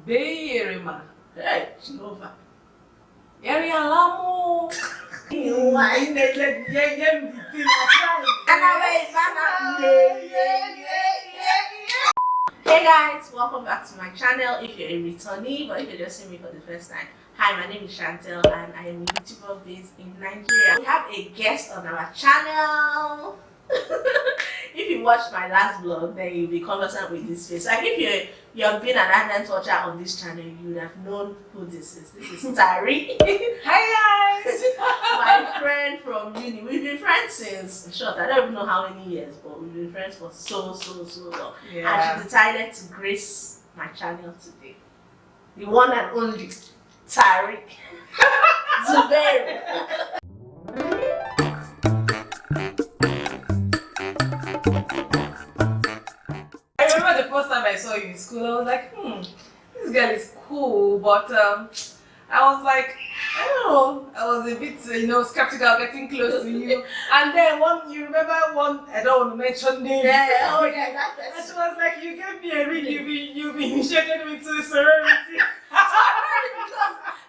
Bayerima. Hey, Nova. Area Lamu. Hey guys, welcome back to my channel. If you're a returnee, but if you're just seeing me for the first time, hi, my name is Chantel and I am a YouTuber based in Nigeria. We have a guest on our channel. If you watched my last vlog, then you'll be conversant with this face. Like if you have been an adult watcher on this channel, you would have known who this is. This is Tari. Hi guys! My friend from uni. We've been friends since, in short, I don't even know how many years, but we've been friends for so long. Yeah. And she decided to grace my channel today. The one and only Tari. Zubair. I remember the first time I saw you in school, I was like, this girl is cool, but I was like, I don't know, I was a bit, skeptical getting close to you. And then you remember one, I don't want to mention names. Yeah, oh yeah, that And person. she was like, you gave me a ring, you be initiated me to sorority.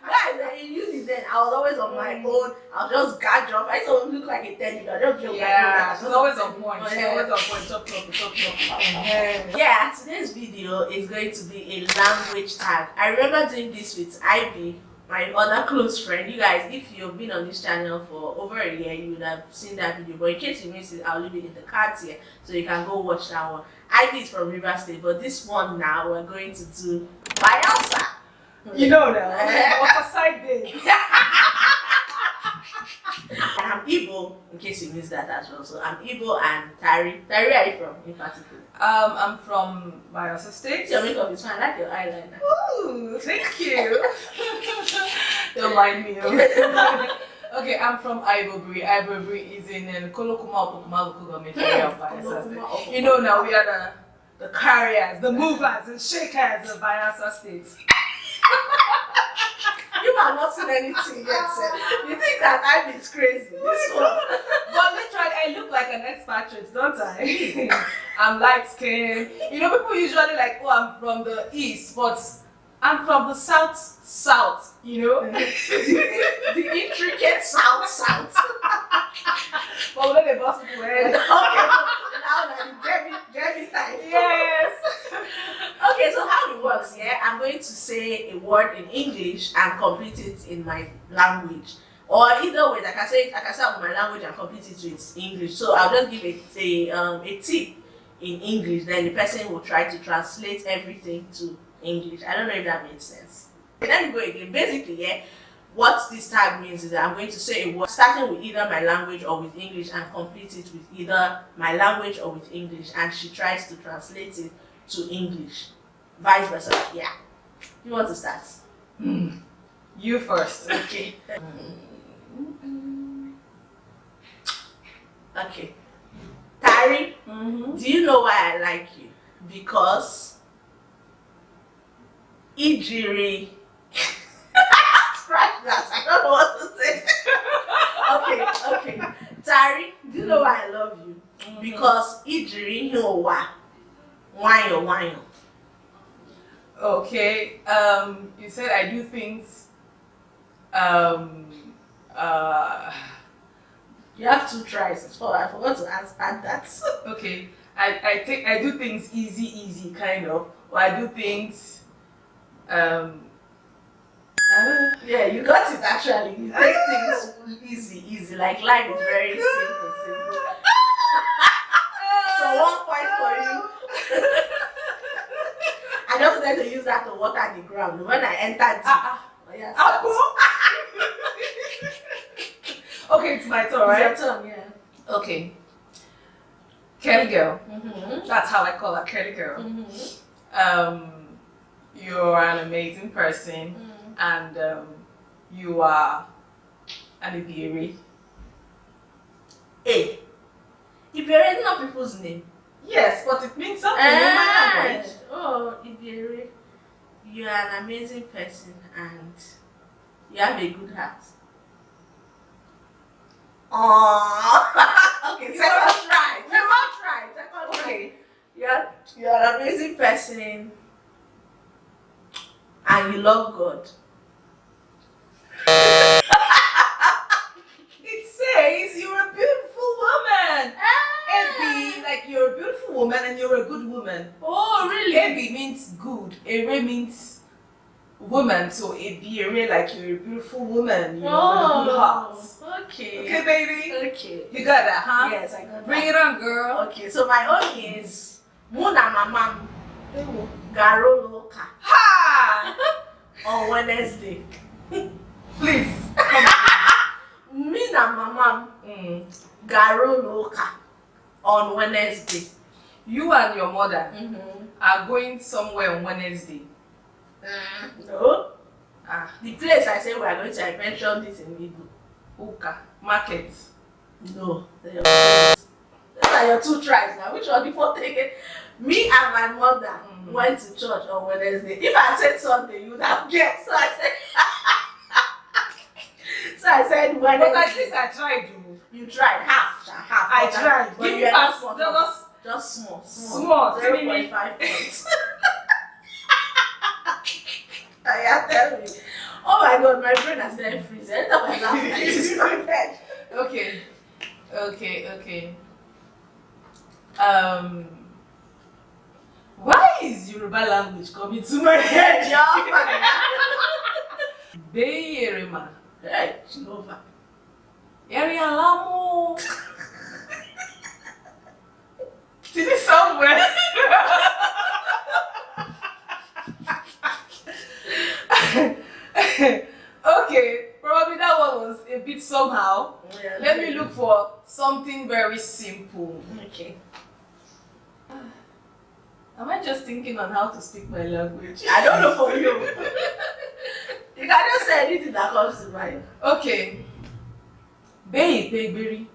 Guys, in uni then, I was always on my own. I was just gag off. I used to look like a 10-year-old. I just joke. Yeah, she's always on point. She's Yeah. always on point. Top. Yeah, today's video is going to be a language tag. I remember doing this with Ivy, my other close friend. You guys, if you've been on this channel for over a year, you would have seen that video. But in case you missed it, I'll leave it in the cards here so you can go watch that one. Ivy is from River State, but this one now we're going to do Bayelsa. You know now. What's a side day? And I'm Igbo, in case you missed that as well. So I'm Igbo and Tari. Tari, where are you from in particular? I'm from Bayelsa State. Your makeup is fine. I like your eyeliner. Ooh, thank you. Don't mind me. Okay, I'm from IJAW. IJAW is in Kolokuma Opokuma local government area of Bayelsa State. You know now we are the carriers, the movers and shakers of Bayelsa State. You have not seen anything yet, sir. You think that Ivy is crazy? This one. But literally, I look like an expatriate, don't I? I'm light skinned. You know, people usually like, oh, I'm from the east, but I'm from the south, you know? The intricate south. But when they boss people head. Okay, now that the Jeremy type. Yes. Okay, so how it works, yeah? I'm going to say a word in English and complete it in my language. Or either way, I can say it with my language and complete it with English. So I'll just give a tip in English, then the person will try to translate everything to English. I don't know if that makes sense. Okay, let me go again. Basically, yeah, what this tag means is that I'm going to say a word starting with either my language or with English and complete it with either my language or with English, and she tries to translate it to English. Vice versa. Yeah. You want to start? You first. Okay. Okay. Tari, do you know why I like you? Because Ijiri. Scratch that. I don't know what to say. Okay. Tari, do you know why I love you? Because Ijiri Hiwa. Wanyo. Okay. You said I do things. You have 2 tries. So I forgot to add that. Okay. I do things easy, kind of. Or I do things. Yeah, you got it actually. You take things easy. Like life is very simple. So 1 point for you. I just wanted to use that to water the ground. When I entered Okay, it's my turn, right? It's your turn, yeah. Okay. Curly girl. Mm-hmm. That's how I call her, curly girl. Mm-hmm. You're an amazing person, and you are an Ibiri. Hey, Iberi is not people's name. Yes, but it means something in my language. Oh, Iberi, you are an amazing person and you have a good heart. Oh, okay, second try. Second try. Okay, you're an amazing person and you love God. It says you're a beautiful woman. A B, like you're a beautiful woman and you're a good woman. Oh, really? A B means good. A Ray means woman. So A B, A Ray, like you're a beautiful woman. You know, with a good heart. Okay. Okay, baby. Okay. You got that, huh? Yes, I got that. Bring it on, girl. Okay, so my own is Muna Mama Garo Loka Ha! on Wednesday. Please. Me na Mama Mm. Garo Loka on Wednesday. You and your mother Mm-hmm. are going somewhere on Wednesday. No. Ah, The place I said we are going to, I mentioned this in Igbo. Uka. Market. No. Those are your two tries now. Which one before taking? Me and my mother went to church on Wednesday. If I said Sunday, you would have guessed. So I said Wednesday. But at least I tried to. You tried half. I tried. But Give you me were pass. not just small. Small. 0.5 points. I am telling you. Oh my God, my brain has been freezing. Every time I laugh, I use my head. Okay. Why is Yoruba language coming to my head? Beyerema. Hey, Chinova. Area Lamo. Did it somewhere? Okay, probably that one was a bit somehow. Yeah, Let me look for something very simple. Okay. Am I just thinking on how to speak my language? I don't know for you. You can just say anything that comes to mind. Okay. Baby.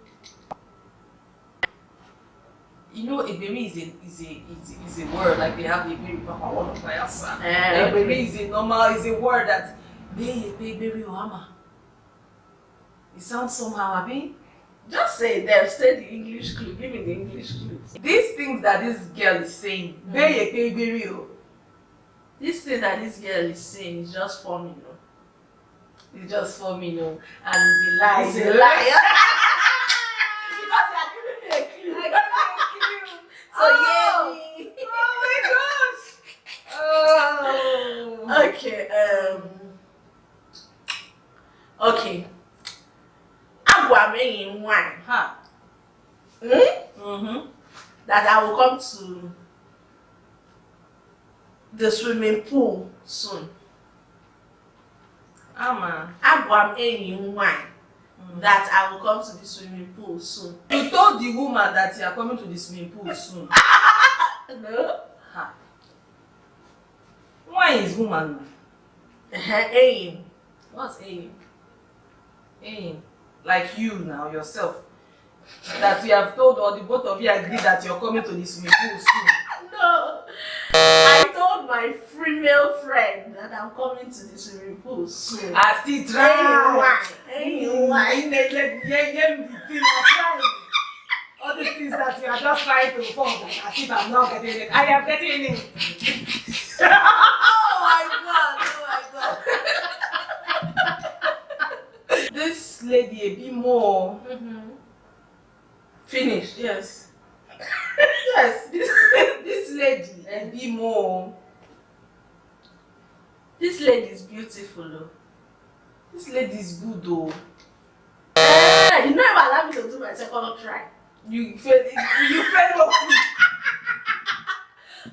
You know, Eberi is a word, like they have Eberi Papa one of Bayelsa. Eberi is a word that Baby Ohama. It sounds somehow, Abi. Just say them, say the English clue. Give me the English clue. These things that this girl is saying, Baby. This thing that this girl is saying is just for me, no? It's just for me, no? And it's a lie. It's a lie. Because you are giving me a clue. I got a clue. So yeah. Oh my gosh. Oh. Okay. Agwa me in wine. Ha. That I will come to the swimming pool soon. Ama. Agwa me in wine. That I will come to the swimming pool soon. You told the woman that you are coming to the swimming pool soon. No. Ha. Why is woman? Aim. What's aim? Aim. Like you now, yourself. That you have told, or the both of you agree that you're coming to the swimming pool soon. No. I told my female friend that I'm coming to the swimming pool soon. I still try. All these things that you are just trying to form, like as if I'm not getting it. I am getting it. Oh my God. This lady a bit more. Finish. Yes. Yes. This lady a bit more. This lady is beautiful though. This lady is good though. You never allow me to do my second try. You fed up.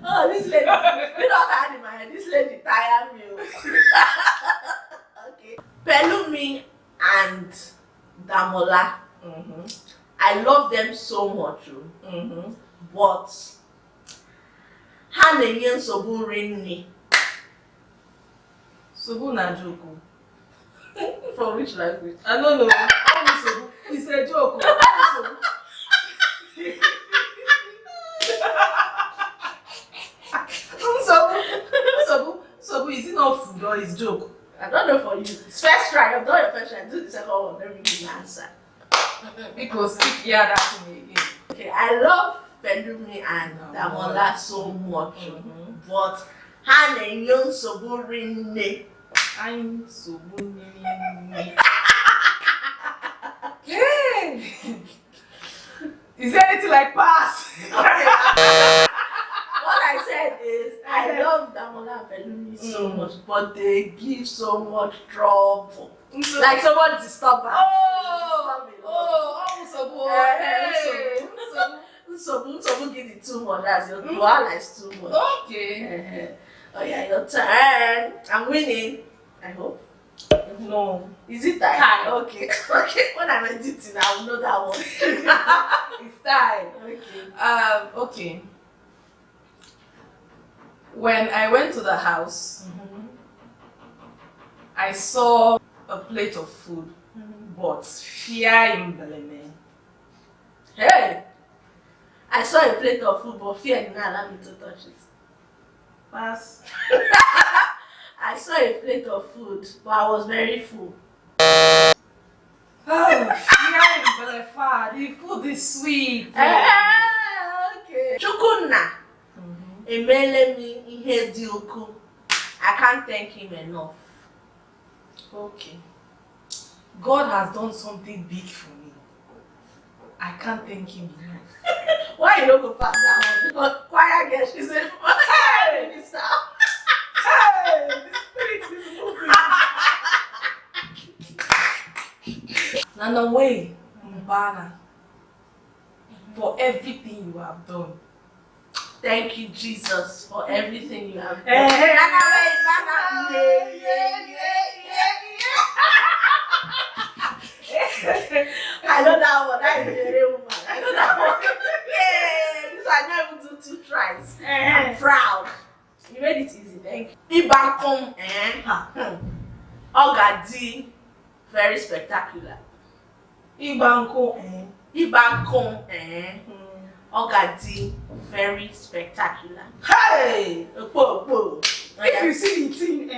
Oh, this lady. You don't have in my head. This lady tired me. Okay. Pelumi and Damola. I love them so much. But ha na-enye nsogbu rinne. Sobu na joke. From which language? I don't know. Sobu. It's a joke. Sobu, is it not food or is joke? I don't know for you. It's first try. I've done your first try. Do the second one. Let me give you the answer. Because yeah, that's me again. Okay, I love Pelumi and Damola so much, but Ha na-enye nsogbu rinne. I'm so Hey! Is there anything like pass? What I said is, I love Damola and Pelumi so much, but they give so much trouble. Like someone disturb us. Someone give it too much. That's your koala is too much. Okay. Oh yeah, your turn. I'm winning. I hope. No. Is it time? Time. Okay. Okay. When I'm editing, I will know that one. It's time. Okay. Okay. When I went to the house, I saw a plate of food, but fear in Beleme. Hey! I saw a plate of food, but fear did not allow me to touch it. Pass. I saw a plate of food, but I was very full. Oh, fear in Belefa. The food is sweet. Okay. Chukunna. Emele mi ihe dị ukwuu. I can't thank him enough. Okay. God has done something big for me. I can't thank him enough. Why you don't go past that one? Because choir girl, she said, hey, minister. Hey, the spirit is moving. Nana way, Mbana, for everything you have done. Thank you, Jesus, for everything you have done. Hey, hey, Nana way, Nana. I know that one. That is a real woman. I know that one. Yeah, this I never do 2 tries. I'm proud. You made it easy, thank you. Ibankom, Ogadi, very spectacular. Ibankom, Ogadi, very spectacular. Hey! If you see the thing, the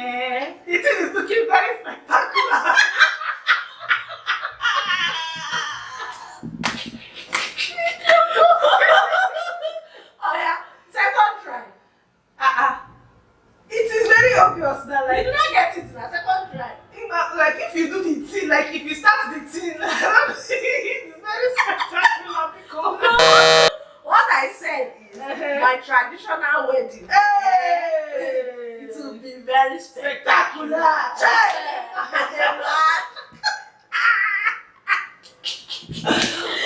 thing is looking very spectacular. Oh yeah, second try. It is very obvious that, You like, did not get it in a second try. like if you do the thing, like if you start the thing, it's very spectacular because. No, what I said is my traditional wedding. Hey! It will be very spectacular.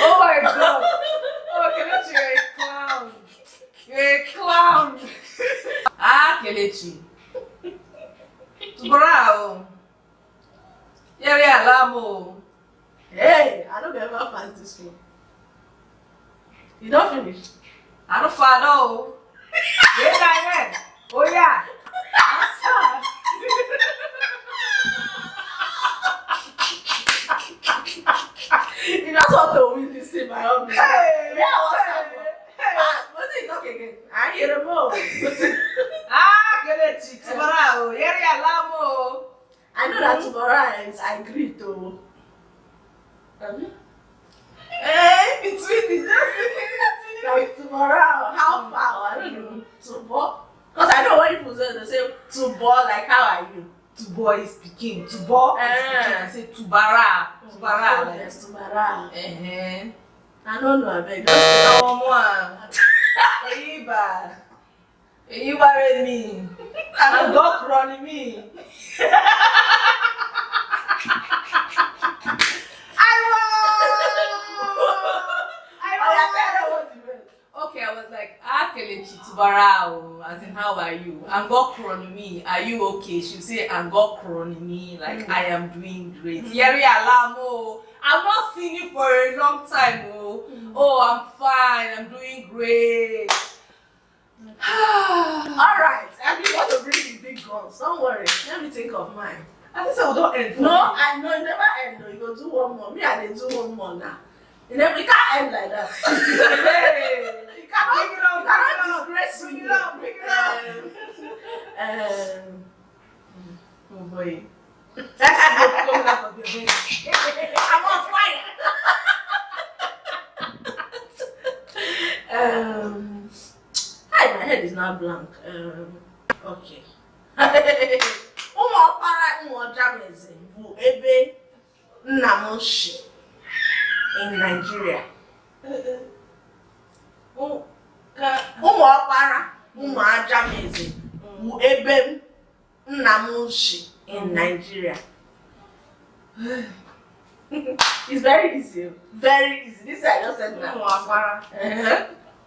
Oh my God! Oh, Kelechi, you're a clown. You're a clown. Kelechi. Bravo. Yeri Alamo. Hey, I don't ever pass this one. You don't finish. I don't follow. Yeah. Oh yeah. You just want to win this thing by all means. Hey, Yeah, what's happening? What did you talk again? I hear them all. Kelechi. Bravo. Yeri Alamo. I know that tomorrow is I agree to. Between the Like tomorrow, how far? I don't know. To ball? Because I know when people say they say to ball, like how are you? To boy is speaking. To boy is speaking. I say tubara. Tubara. Yes, tomorrow. I don't know, I beg. no more. You worry me. I'm dog running me. Okay, I was like, Kelechi Tubarao, as in how are you? And God me, are you okay? She'll say, and God me, like I am doing great. Yeri Alamo, I've not seen you for a long time. Oh, I'm fine, I'm doing great. Alright, I think you want to bring the big guns. Don't worry, let me think of mine. I think I don't end. No, I know you never end though. You go do one more. Me, I dey do one more now. You can't end like that. You cannot disgrace me. Bring it up. Oh boy. I'm on fire. Hi, my head is now blank. Okay. Ụmụ ọkpara ụmụ ọjameze bụ ebe nna m shi in Nigeria. Ụmụ ọkpara ụmụ ajameze bụ ebe nna m shi in Nigeria. It's very easy. Very easy. This I just said now.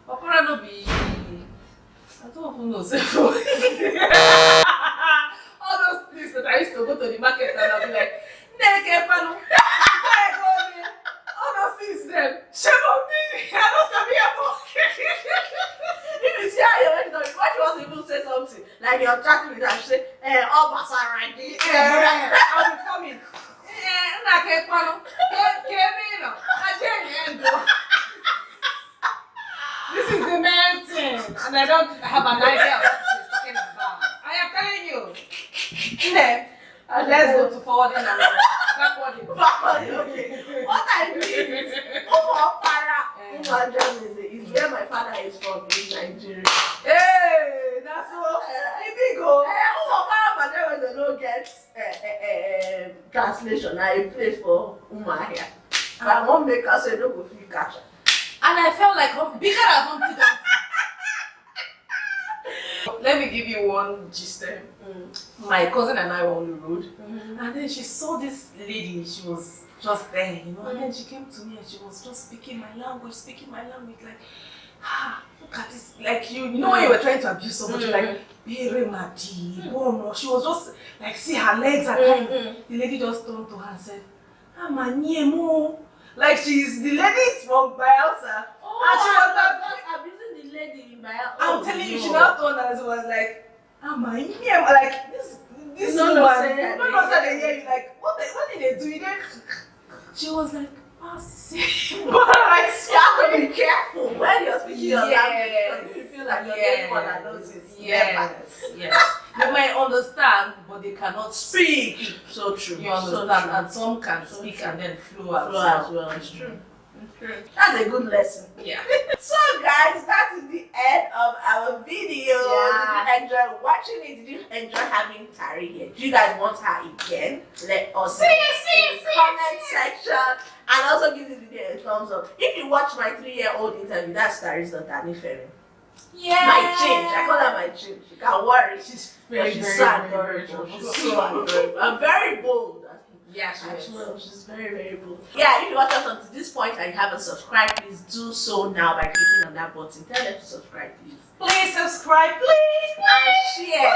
Opera no be. I don't even know. All those things that I used to go to the market and I'll be like, Neke panu, all those things them. Shame on me. I don't know about. If you see how you went on, what you want to even say something like you're chatting with her, she say, "Oh, Basaragi." I'll be coming. Neke panu, Kevin, this is the main thing, and I don't have an idea of what she's talking about. I am telling you. Let's go to forwarding and backwarding. Okay. What I mean is, Umopara is where my father is from in Nigeria. Hey, that's so big. Umopara Mademoiselle no get translation. I place for Umahia. My mom make us say no go feel catch. And I felt like bigger than Humpty Dumpty. Let me give you one gist. My cousin and I were on the road, and then she saw this lady. She was just there, you know. And then she came to me and she was just speaking my language, like, look at this. Like you know when you were trying to abuse somebody, like, Bere Mati, no. She was just like, see her legs are kind. The lady just turned to her and said, Amanyemo. Like the lady is from Bayelsa. And she was like, abusing the lady in Bayelsa. I'm telling you, she now turned and was like, Amanyemo. Like this no, woman. No, said they hear you like, what did they do? She was like, like, be careful when you're speaking your language. You feel like you're the only one that knows it. Yes. They might understand, but they cannot speak. So true. You understand? So and some can speak and then flow as well. It's true. That's a good lesson. Yeah. So guys, that is the end of our video. Yeah. Did you enjoy watching it? Did you enjoy having Tari here? Do you guys want her again? Let us know in the comment section. And also give this video a thumbs up. If you watch my 3-year-old interview, that's Tari's daughter, Nifemi. Yeah. My change. I call her my change. You can worry. She's very so adorable. adorable. So adorable. I'm very bold. Yeah, she is. She's very, very bold. Yeah, if you watch us until this point and you haven't subscribed, please do so now by clicking on that button. Tell them to subscribe, please. Please subscribe, please. And share.